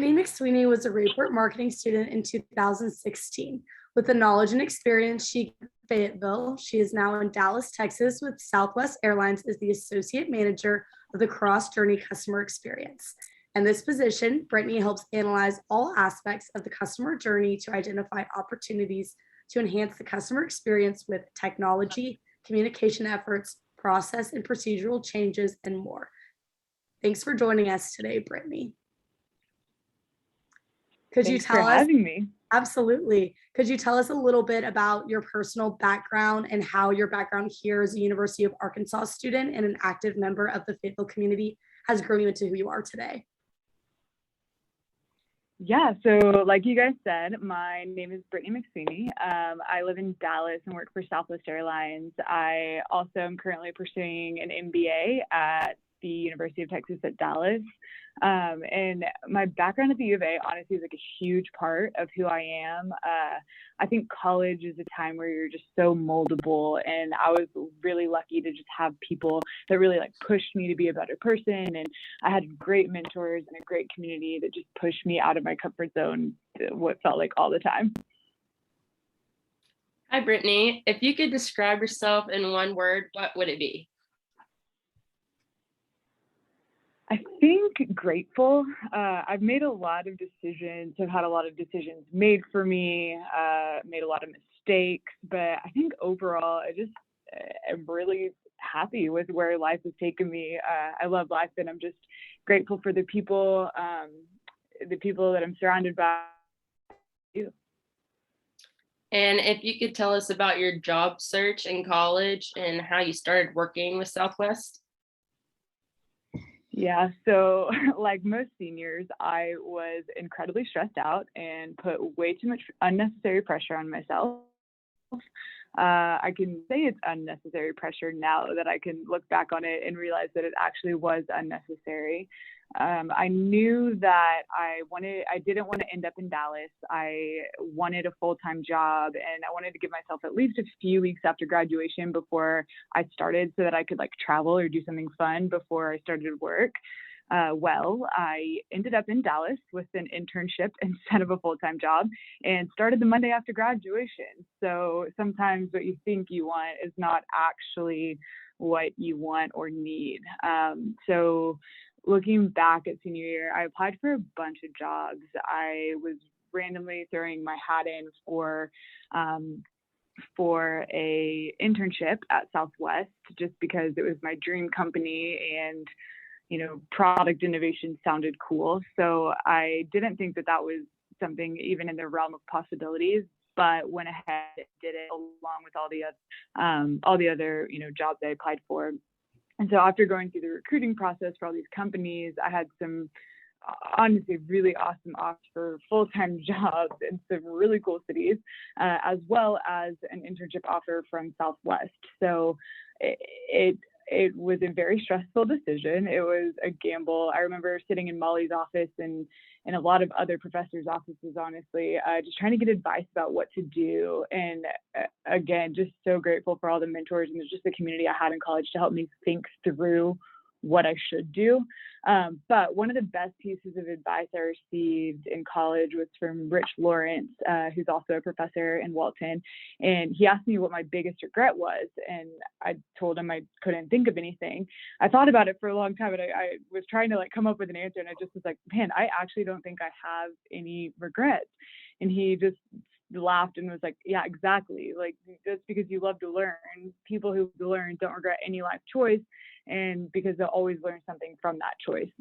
McSweeny was a Rayport marketing student in 2016. With the knowledge and experience she gained in Fayetteville, she is now in Dallas, Texas with Southwest Airlines as the Associate Manager of the Cross Journey Customer Experience. In this position, Brittany helps analyze all aspects of the customer journey to identify opportunities to enhance the customer experience with technology, communication efforts, process and procedural changes, and more. Thanks for joining us today, Brittany. Thanks for having me. Absolutely. Could you tell us a little bit about your personal background and how your background here as a University of Arkansas student and an active member of the Fayetteville community has grown you into who you are today? Yeah, so like you guys said, my name is Brittany McSweeny. I live in Dallas and work for Southwest Airlines. I also am currently pursuing an MBA at the University of Texas at Dallas. And my background at the U of A honestly is like a huge part of who I am. I think college is a time where you're just so moldable, and I was really lucky to just have people that really like pushed me to be a better person. And I had great mentors and a great community that just pushed me out of my comfort zone what felt like all the time. Hi, Brittany. If you could describe yourself in one word, what would it be? I think grateful. I've made a lot of decisions. I've had a lot of decisions made for me, made a lot of mistakes, but I think overall, I just am really happy with where life has taken me. I love life, and I'm just grateful for the people that I'm surrounded by. And if you could tell us about your job search in college and how you started working with Southwest. Yeah, so like most seniors, I was incredibly stressed out and put way too much unnecessary pressure on myself. I can say it's unnecessary pressure now that I can look back on it and realize that it actually was unnecessary. I knew that I didn't want to end up in Dallas. I wanted a full-time job, and I wanted to give myself at least a few weeks after graduation before I started so that I could like travel or do something fun before I started work. I ended up in Dallas with an internship instead of a full-time job and started the Monday after graduation. So sometimes what you think you want is not actually what you want or need. So looking back at senior year, I applied for a bunch of jobs. I was randomly throwing my hat in for a internship at Southwest just because it was my dream company and product innovation sounded cool. So I didn't think that was something even in the realm of possibilities, but went ahead and did it along with all the other jobs I applied for. And so after going through the recruiting process for all these companies, I had some honestly really awesome offers for full-time jobs in some really cool cities, as well as an internship offer from Southwest. So it was a very stressful decision. It was a gamble. I remember sitting in Molly's office and a lot of other professors' offices, honestly, just trying to get advice about what to do. And again, just so grateful for all the mentors and just the community I had in college to help me think through what I should do. But one of the best pieces of advice I received in college was from Rich Lawrence, who's also a professor in Walton. And he asked me what my biggest regret was. And I told him I couldn't think of anything. I thought about it for a long time, and I was trying to come up with an answer. And I just was like, man, I actually don't think I have any regrets. And he just laughed and was like, yeah, exactly. Like, that's because you love to learn. People who learn don't regret any life choice, and because they'll always learn something from that choice.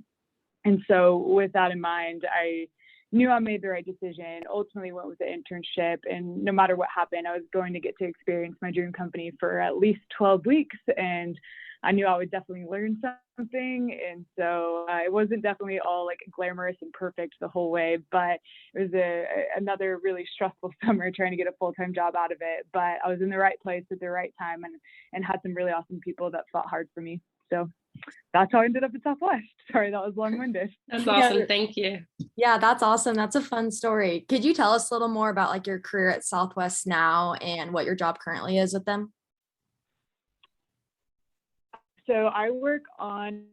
And so with that in mind, I knew I made the right decision, ultimately went with the internship, and no matter what happened, I was going to get to experience my dream company for at least 12 weeks. And I knew I would definitely learn something. And so it wasn't definitely all glamorous and perfect the whole way, but it was another really stressful summer trying to get a full-time job out of it. But I was in the right place at the right time and had some really awesome people that fought hard for me. So that's how I ended up at Southwest. Sorry, that was long-winded. That's awesome. Thank you. Yeah, that's awesome. That's a fun story. Could you tell us a little more about your career at Southwest now and what your job currently is with them? So I work on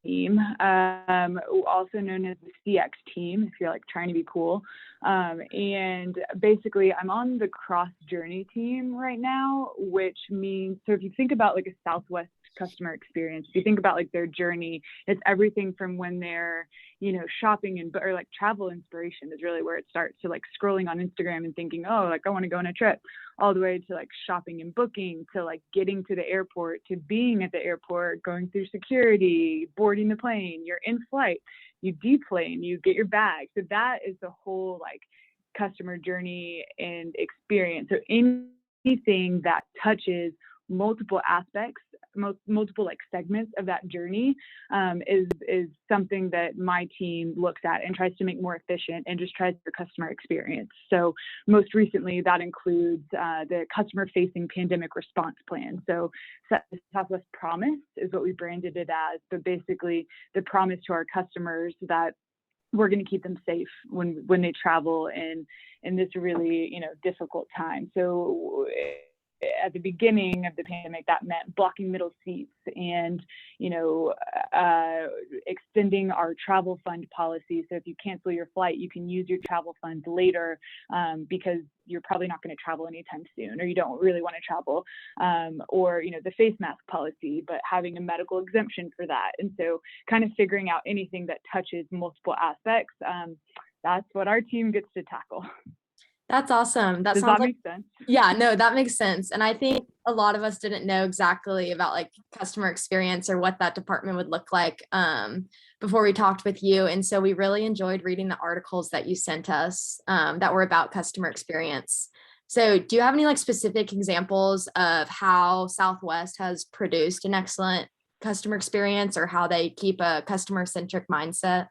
team, also known as the CX team, if you're like trying to be cool. And basically I'm on the cross journey team right now, which means, so if you think about like a Southwest customer experience, if you think about like their journey, it's everything from when they're, shopping or like travel inspiration is really where it starts. So like scrolling on Instagram and thinking, oh, like I want to go on a trip, all the way to like shopping and booking, to like getting to the airport, to being at the airport, going through security, boarding the plane, you're in flight, you deplane, you get your bag. So that is the whole like customer journey and experience. So anything that touches multiple aspects, multiple like segments of that journey, is something that my team looks at and tries to make more efficient and just tries the customer experience. So most recently that includes the customer facing pandemic response plan. So Southwest Promise is what we branded it as, but basically the promise to our customers that we're going to keep them safe when they travel in this really, difficult time. So at the beginning of the pandemic, that meant blocking middle seats and, extending our travel fund policy. So if you cancel your flight, you can use your travel funds later, because you're probably not going to travel anytime soon, or you don't really want to travel, or, the face mask policy, but having a medical exemption for that. And so kind of figuring out anything that touches multiple aspects, that's what our team gets to tackle. That's awesome. Does that make sense? Yeah, no, that makes sense. And I think a lot of us didn't know exactly about like customer experience or what that department would look like before we talked with you. And so we really enjoyed reading the articles that you sent us that were about customer experience. So do you have any like specific examples of how Southwest has produced an excellent customer experience, or how they keep a customer-centric mindset?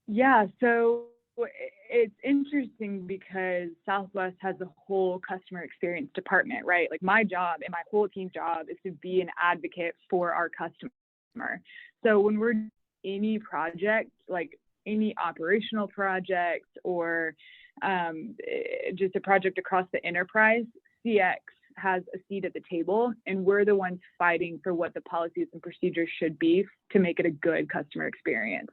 Yeah, so it's interesting because Southwest has a whole customer experience department, right? Like my job and my whole team's job is to be an advocate for our customer. So when we're any project, like any operational project or just a project across the enterprise, CX has a seat at the table, and we're the ones fighting for what the policies and procedures should be to make it a good customer experience.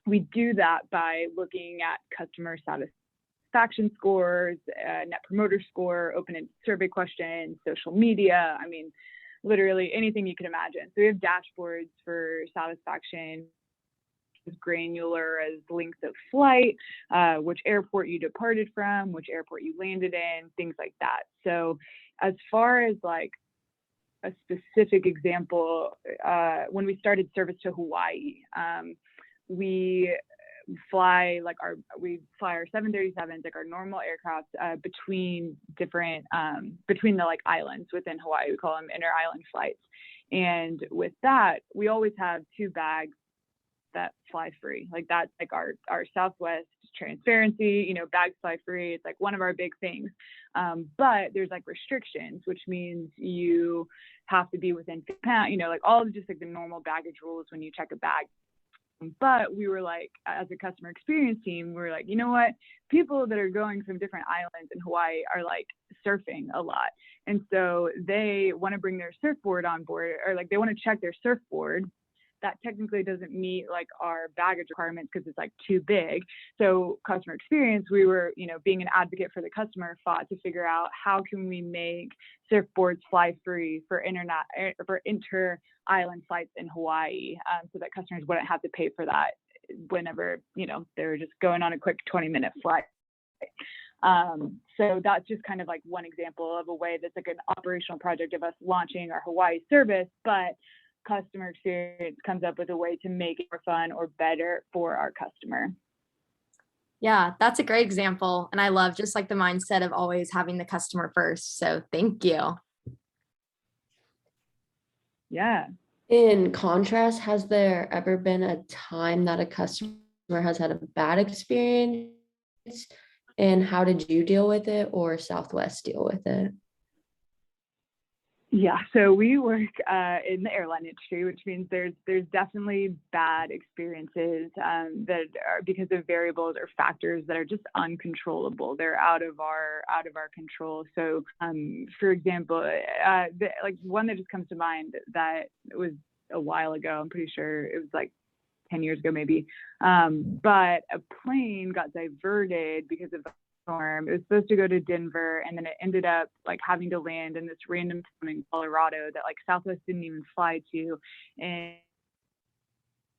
We do that by looking at customer satisfaction scores, net promoter score, open-ended survey questions, social media. I mean, literally anything you can imagine. So we have dashboards for satisfaction, as granular as length of flight, which airport you departed from, which airport you landed in, things like that. So as far as like a specific example, when we started service to Hawaii, we fly our 737s, like our normal aircraft, between the like islands within Hawaii. We call them inter-island flights. And with that, we always have 2 bags that fly free. Like that's like our Southwest transparency, bags fly free. It's like one of our big things. But there's like restrictions, which means you have to be within 50 pounds, like all of just like the normal baggage rules when you check a bag. But we were like, as a customer experience team, we were like, you know what? People that are going from different islands in Hawaii are like surfing a lot. And so they want to bring their surfboard on board, or like they want to check their surfboard. That technically doesn't meet like our baggage requirements because it's like too big. So customer experience, we were, being an advocate for the customer, fought to figure out how can we make surfboards fly free for inter-island flights in Hawaii, so that customers wouldn't have to pay for that whenever, they were just going on a quick 20-minute flight. So that's just kind of like one example of a way that's like an operational project of us launching our Hawaii service, but customer experience comes up with a way to make it more fun or better for our customer. Yeah, that's a great example. And I love just like the mindset of always having the customer first. So thank you. Yeah. In contrast, has there ever been a time that a customer has had a bad experience, and how did you deal with it, or Southwest deal with it? Yeah, so we work in the airline industry, which means there's definitely bad experiences that are because of variables or factors that are just uncontrollable. They're out of our control. So, for example, like one that just comes to mind that was a while ago. I'm pretty sure it was like 10 years ago, maybe. But a plane got diverted because of storm. It was supposed to go to Denver, and then it ended up like having to land in this random town in Colorado that like Southwest didn't even fly to.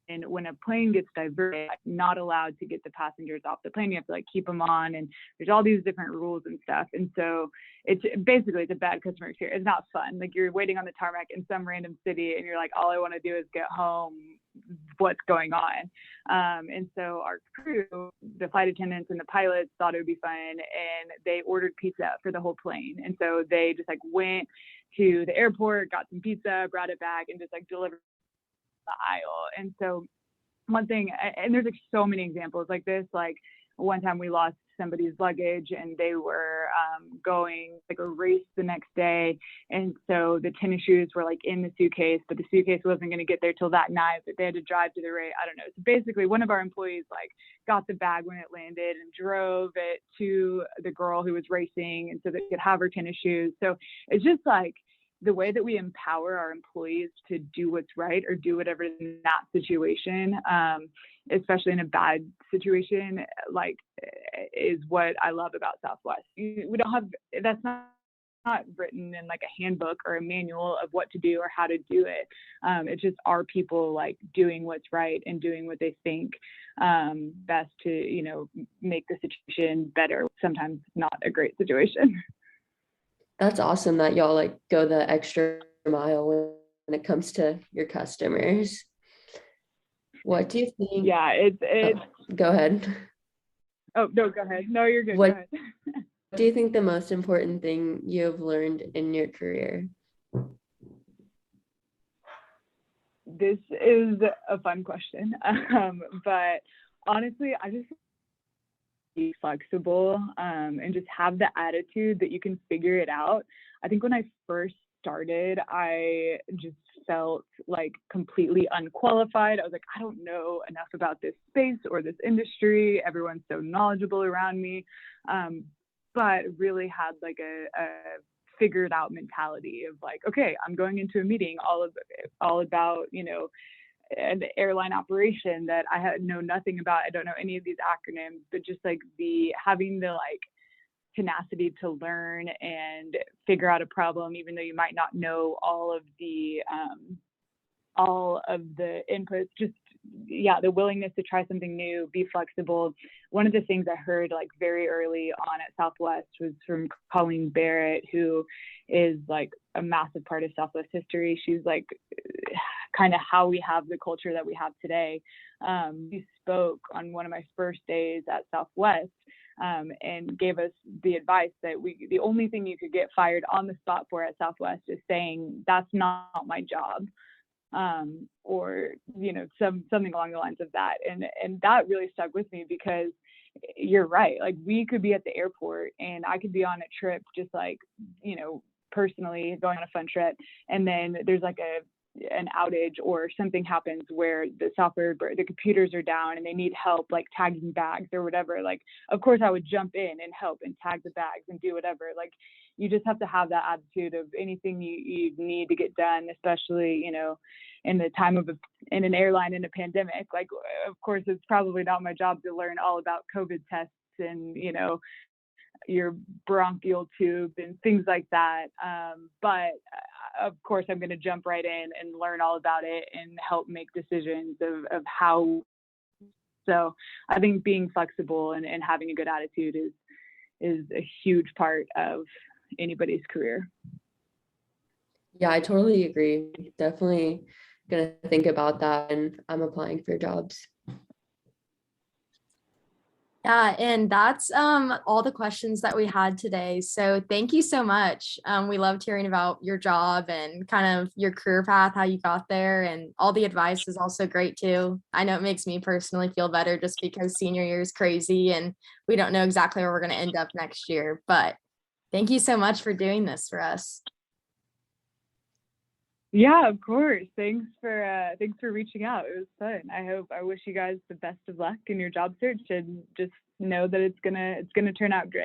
And when a plane gets diverted, not allowed to get the passengers off the plane. You have to like keep them on, and there's all these different rules and stuff. And so it's a bad customer experience. It's not fun. Like you're waiting on the tarmac in some random city, and you're like, all I want to do is get home. What's going on? And so our crew, the flight attendants and the pilots, thought it would be fun, and they ordered pizza for the whole plane. And so they just like went to the airport, got some pizza, brought it back, and just like delivered the aisle. And so one thing, and there's like so many examples like this, like one time we lost somebody's luggage, and they were going like a race the next day, and so the tennis shoes were like in the suitcase, but the suitcase wasn't going to get there till that night, but they had to drive to the race. I don't know. So basically one of our employees like got the bag when it landed and drove it to the girl who was racing, and so that she could have her tennis shoes. So it's just like the way that we empower our employees to do what's right or do whatever in that situation, especially in a bad situation, like is what I love about Southwest. We don't have, that's not written in like a handbook or a manual of what to do or how to do it. It's just our people like doing what's right and doing what they think best to, you know, make the situation better. Sometimes not a great situation. That's awesome that y'all like go the extra mile when it comes to your customers. What do you think? Yeah, it's Go ahead. Oh, no, go ahead. No, you're good. What Go ahead. do you think the most important thing you have learned in your career? This is a fun question. But honestly, I just be flexible and just have the attitude that you can figure it out. I think when I first started, I just felt like completely unqualified. I was like, I don't know enough about this space or this industry. Everyone's so knowledgeable around me. But really had like a figured out mentality of like, okay, I'm going into a meeting all about, you know, an airline operation that I know nothing about. I don't know any of these acronyms, but just like having the like tenacity to learn and figure out a problem, even though you might not know all of the inputs. Just the willingness to try something new, be flexible. One of the things I heard like very early on at Southwest was from Colleen Barrett, who is like a massive part of Southwest history. She's like kind of how we have the culture that we have today. She spoke on one of my first days at Southwest and gave us the advice that the only thing you could get fired on the spot for at Southwest is saying, that's not my job. Or, you know, something along the lines of that. And that really stuck with me because you're right. Like we could be at the airport and I could be on a trip, just like, you know, personally going on a fun trip. And then there's like an outage or something happens where the computers are down and they need help like tagging bags or whatever. Like, of course I would jump in and help and tag the bags and do whatever. Like you just have to have that attitude of anything you need to get done, especially, you know, in the time in an airline in a pandemic. Like, of course, it's probably not my job to learn all about COVID tests and, you know, your bronchial tube and things like that. But of course, I'm going to jump right in and learn all about it and help make decisions of how. So I think being flexible and having a good attitude is a huge part of anybody's career. Yeah, I totally agree. Definitely gonna think about that, and I'm applying for jobs. Yeah, and that's all the questions that we had today. So thank you so much. We loved hearing about your job and kind of your career path, how you got there, and all the advice is also great too. I know it makes me personally feel better just because senior year is crazy and we don't know exactly where we're going to end up next year. But thank you so much for doing this for us. Yeah, of course. Thanks for reaching out. It was fun. I wish you guys the best of luck in your job search, and just know that it's gonna turn out great.